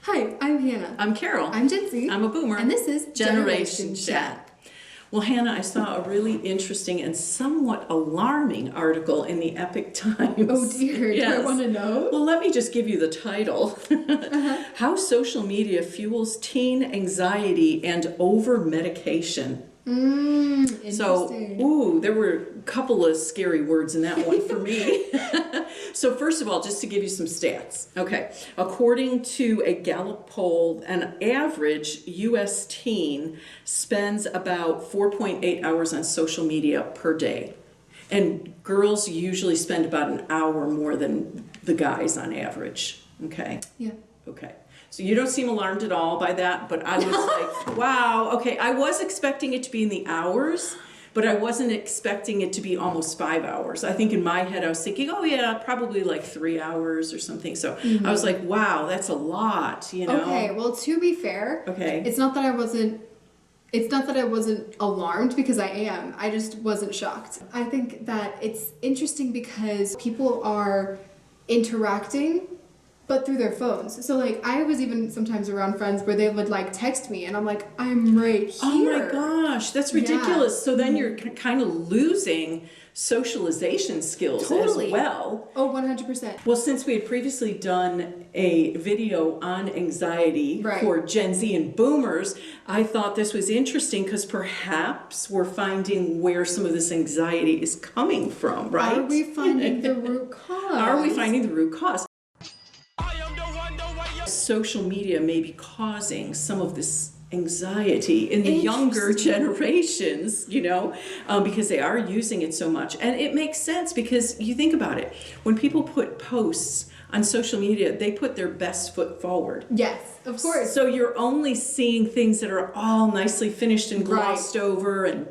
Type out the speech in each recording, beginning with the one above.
Hi, I'm Hannah. I'm Carol. I'm Gen Z. I'm a boomer. And this is Generation Chat. Well, Hannah, I saw a really interesting and somewhat alarming article in the Epic Times. Oh dear, Yes. Do I want to know? Well, let me just give you the title. How Social Media Fuels Teen Anxiety and Over-Medication. Interesting. So, there were a couple of scary words in that one for me. So first of all, just to give you some stats. Okay, according to a Gallup poll, an average U.S. teen spends about 4.8 hours on social media per day. And girls usually spend about an hour more than the guys on average. Okay? Yeah. Okay. So you don't seem alarmed at all by that, but I was like, wow, okay, I was expecting it to be in the hours, but I wasn't expecting it to be almost 5 hours. I think in my head I was thinking, oh yeah, probably like 3 hours or something. So I was like, wow, that's a lot, you know? Okay, well, to be fair, it's not that I wasn't alarmed, because I am. I just wasn't shocked. I think that it's interesting because people are interacting but through their phones. So like I was even sometimes around friends where they would like text me and I'm like, I'm right here. Oh my gosh, that's ridiculous. Yeah. So then you're kind of losing socialization skills as well. Oh, 100%. Well, since we had previously done a video on anxiety for Gen Z and boomers, I thought this was interesting because perhaps we're finding where some of this anxiety is coming from, right? Are we finding the root cause? Are we finding the root cause? Social media may be causing some of this anxiety in the younger generations, you know, because they are using it so much. And it makes sense because you think about it. When people put posts on social media, they put their best foot forward. Yes, of course. So you're only seeing things that are all nicely finished and glossed over and,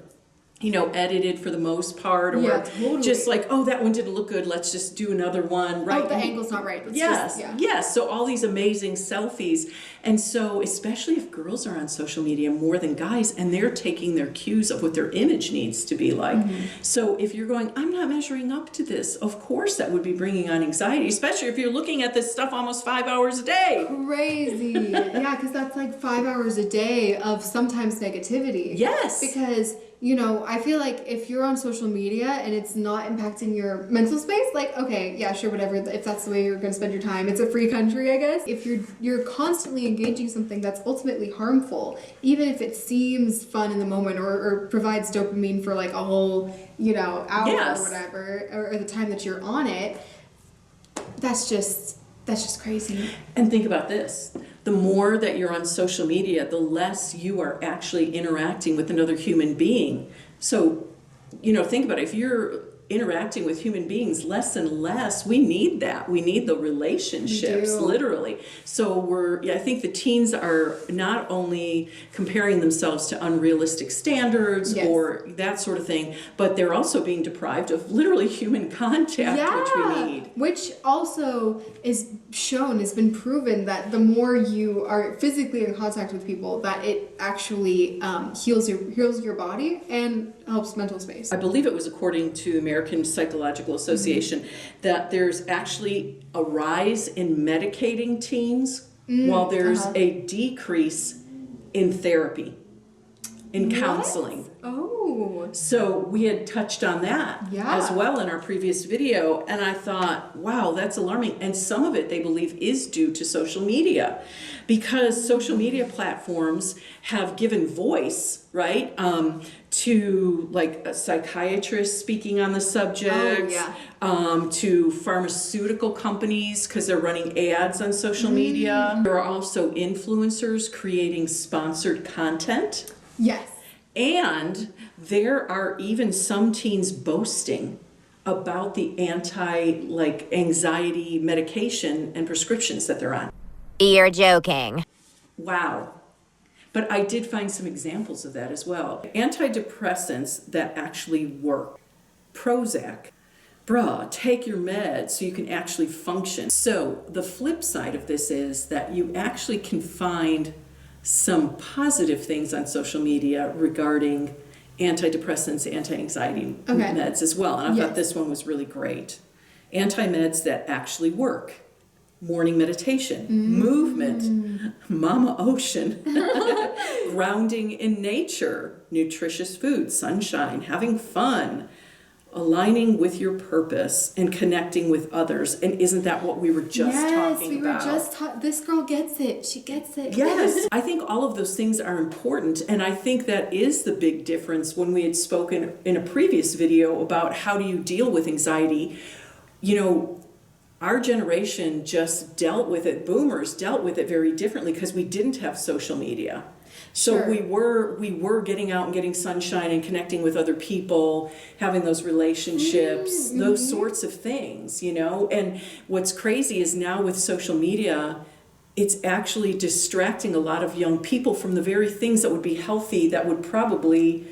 you know, edited for the most part, or just like, oh, that one didn't look good, let's just do another one, right? Oh, the angle's not right. Yes, so all these amazing selfies. And so, especially if girls are on social media more than guys, and they're taking their cues of what their image needs to be like. So if you're going, I'm not measuring up to this, of course that would be bringing on anxiety, especially if you're looking at this stuff almost 5 hours a day. Crazy. Yeah, because that's like 5 hours a day of sometimes negativity. Yes. Because, you know, I feel like if you're on social media and it's not impacting your mental space, like, okay, yeah, sure, whatever. If that's the way you're going to spend your time, it's a free country, I guess. If you're constantly engaging something that's ultimately harmful, even if it seems fun in the moment or provides dopamine for like a whole, you know, hour or whatever, or the time that you're on it, that's just crazy. And think about this. The more that you're on social media, the less you are actually interacting with another human being. So, you know, think about it. If you're interacting with human beings less and less, we need that. We need the relationships, literally. So I think the teens are not only comparing themselves to unrealistic standards or that sort of thing, but they're also being deprived of literally human contact, which we need. Which also has been proven that the more you are physically in contact with people, that it actually heals your body and helps mental space. I believe it was according to the American Psychological Association that there's actually a rise in medicating teens while there's a decrease in therapy, in counseling. Oh. So we had touched on that as well in our previous video, and I thought, wow, that's alarming. And some of it, they believe, is due to social media, because social media platforms have given voice, right, to like a psychiatrist speaking on the subject, to pharmaceutical companies because they're running ads on social media. There are also influencers creating sponsored content. Yes. And there are even some teens boasting about the anxiety medication and prescriptions that they're on. You're joking. Wow. But I did find some examples of that as well. Antidepressants that actually work. Prozac. Bruh, take your meds so you can actually function. So the flip side of this is that you actually can find some positive things on social media regarding antidepressants, anti-anxiety meds as well. And I thought this one was really great. Anti-meds that actually work. Morning meditation, movement, Mama Ocean, grounding in nature, nutritious food, sunshine, having fun, aligning with your purpose, and connecting with others. And isn't that what we were just talking about? Yes, we were just this girl gets it. She gets it. Yes. I think all of those things are important. And I think that is the big difference when we had spoken in a previous video about how do you deal with anxiety. You know, our generation just dealt with it, boomers dealt with it very differently because we didn't have social media. So Sure. we were getting out and getting sunshine and connecting with other people, having those relationships, those sorts of things, you know. And what's crazy is now with social media, it's actually distracting a lot of young people from the very things that would be healthy, that would probably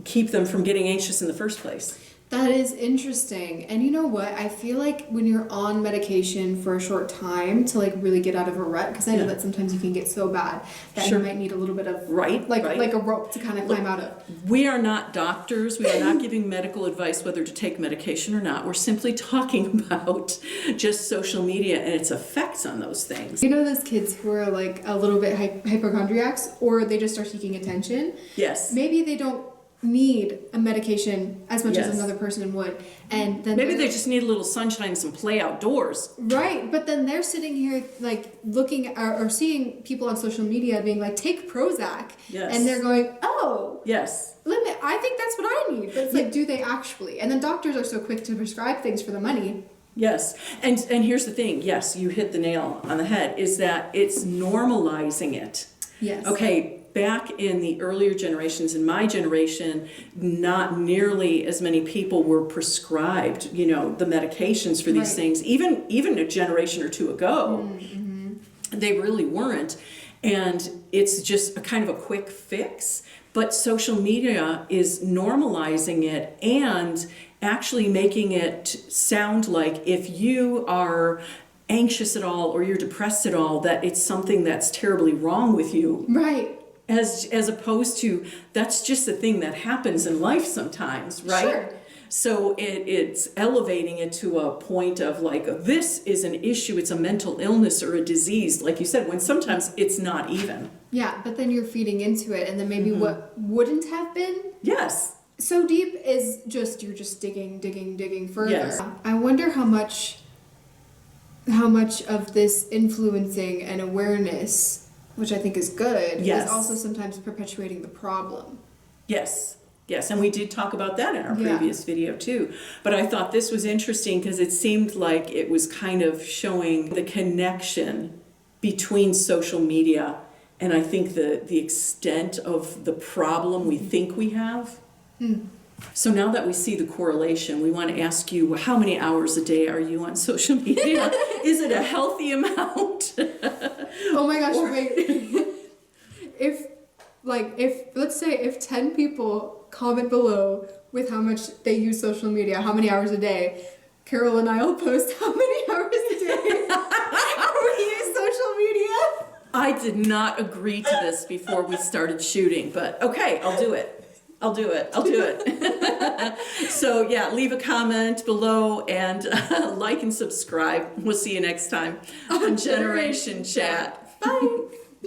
keep them from getting anxious in the first place. That is interesting. And you know what? I feel like when you're on medication for a short time to like really get out of a rut, because I know that sometimes you can get so bad that Sure. you might need a little bit of Right. like a rope to kind of climb out of. We are not doctors. We are not giving medical advice whether to take medication or not. We're simply talking about just social media and its effects on those things. You know those kids who are like a little bit hypochondriacs, or they just start seeking attention? Yes. Maybe they don't need a medication as much Yes. as another person would, and then Maybe they just need a little sunshine and some play outdoors. right, but then they're sitting here like looking or seeing people on social media being like, take Prozac, Yes. and they're going, oh, Yes. I think that's what I need. But it's like, do they actually? And then doctors are so quick to prescribe things for the money. Yes. And here's the thing. Yes, you hit the nail on the head, is that it's normalizing it. Yes. Okay, back in the earlier generations, in my generation, not nearly as many people were prescribed, you know, the medications for these Right. things. Even a generation or two ago, they really weren't. And it's just a kind of a quick fix. But social media is normalizing it and actually making it sound like if you are anxious at all or you're depressed at all, that it's something that's terribly wrong with you. Right. As opposed to, that's just a thing that happens in life sometimes, right? Sure. So it's elevating it to a point of like, this is an issue, it's a mental illness or a disease, like you said, when sometimes it's not even. Yeah, but then you're feeding into it, and then maybe what wouldn't have been Yes. so deep is just you're just digging further. Yes. I wonder how much of this influencing and awareness, which I think is good, Yes. is also sometimes perpetuating the problem. Yes. Yes, and we did talk about that in our Yeah. previous video too. But I thought this was interesting because it seemed like it was kind of showing the connection between social media and I think the extent of the problem we think we have. So now that we see the correlation, we want to ask you, how many hours a day are you on social media? Is it a healthy amount? Oh my gosh, wait. If let's say if 10 people comment below with how much they use social media, how many hours a day, Carol and I will post how many hours a day we use social media. I did not agree to this before we started shooting, but okay, I'll do it. So yeah, leave a comment below and like and subscribe. We'll see you next time on Generation Chat. Bye.